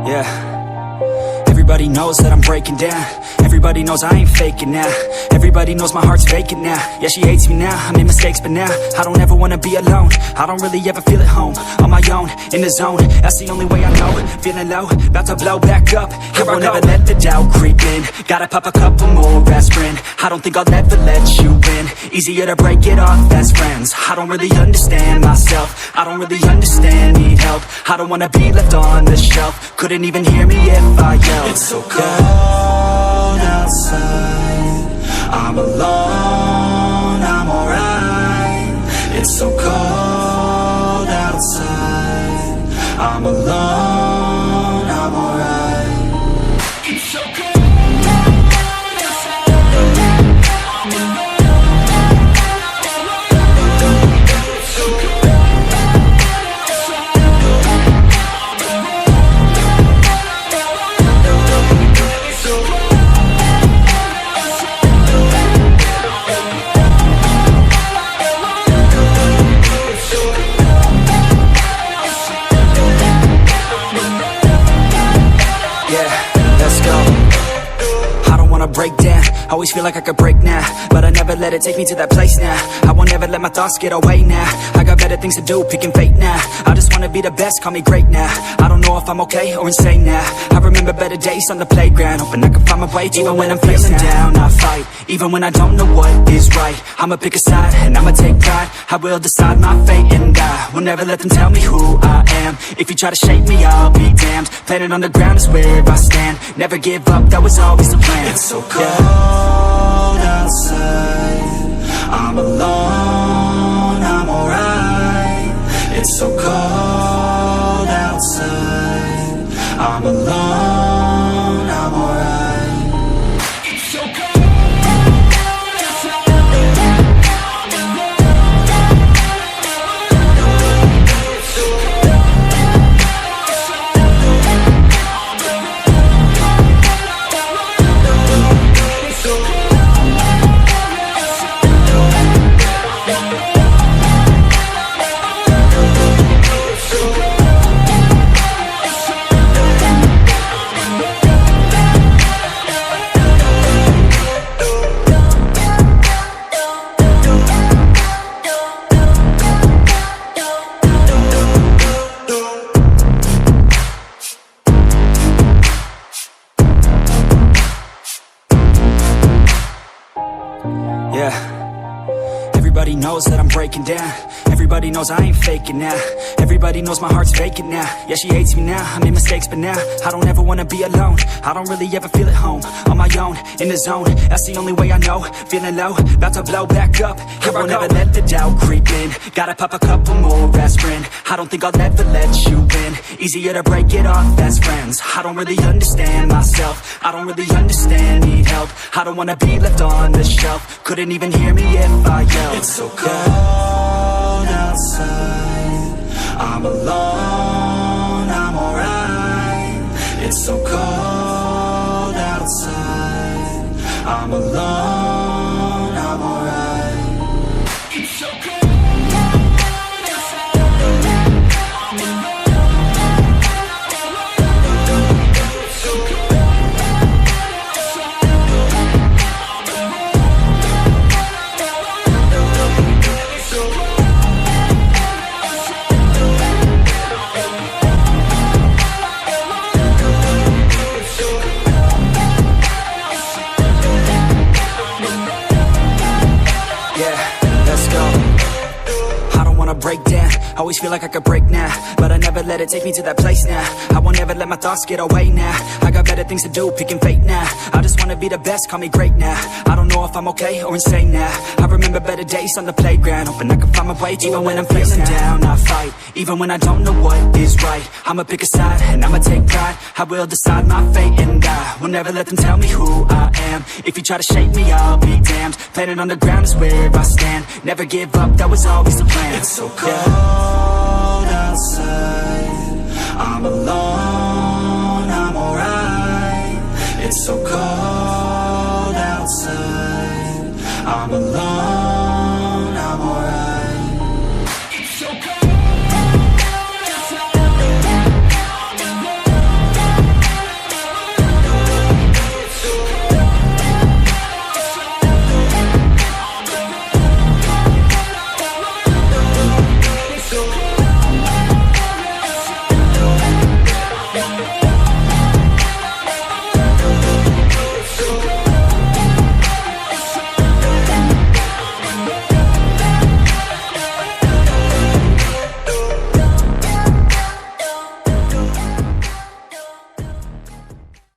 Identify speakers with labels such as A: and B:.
A: Yeah. Everybody knows that I'm breaking down. Everybody knows I ain't faking now. Everybody knows my heart's vacant now. Yeah, she hates me now, I made mistakes but now I don't ever wanna be alone. I don't really ever feel at home. On my own, in the zone, that's the only way I know. Feeling low, about to blow back up. Here I won't ever let the doubt creep in. Gotta pop a couple more aspirin. I don't think I'll ever let you in. Easier to break it off best friends. I don't really understand myself. I don't really understand, need help. I don't wanna be left on the shelf. Couldn't even hear me if I yelled.
B: It's so cold outside, I'm alone, I'm alright. It's so cold outside, I'm alone, I'm alright. It's so cold outside, I'm alone.
A: Break down, always feel like I could break now, but I never let it take me to that place now. I won't ever let my thoughts get away now. I got better things to do, picking fate now. I just wanna be the best, call me great now. I don't know if I'm okay or insane now. I remember better days on the playground, hoping I can find my way even when I'm feeling down. I fight, even when I don't know what is right. I'ma pick a side, and I'ma take pride. I will decide my fate and I will never let them tell me who I am. If you try to shape me, I'll be damned. Planet on the ground is where I stand. Never give up, that was always the plan.
B: It's so cold outside, I'm alone, I'm alright. It's so cold outside, I'm alone, I'm alright. It's so cold outside, I'm alone. It's so cold outside,
A: Yeah. Everybody knows that I'm breaking down. Everybody knows I ain't faking now. Everybody knows my heart's vacant now. Yeah, she hates me now, I made mistakes but now I don't ever wanna be alone. I don't really ever feel at home. On my own, in the zone, that's the only way I know. Feeling low, about to blow back up. Here I won't ever let the doubt creep in. Gotta pop a couple more aspirin. I don't think I'll ever let you in. Easier to break it off best friends. I don't really understand myself. I don't really understand, need help. I don't wanna be left on the shelf. Couldn't even hear me if I yelled.
B: It's so cold outside, I'm alone, I'm alright. It's so cold outside, I'm alone, I'm alright. It's so cold.
A: Break down, always feel like I could break now, but I never let it take me to that place now. I won't ever let my thoughts get away now. I got better things to do, picking fate now. I just wanna be the best, call me great now. I don't know if I'm okay or insane now. I remember better days on the playground, hoping I can find my way even when I'm feeling down. I fight, even when I don't know what is right. I'ma pick a side, and I'ma take pride. I will decide my fate and I will never let them tell me who I am. If you try to shape me, I'll be damned. Planet on the ground is where I stand. Never give up, that was always the plan.
B: It's so cold outside, I'm alone.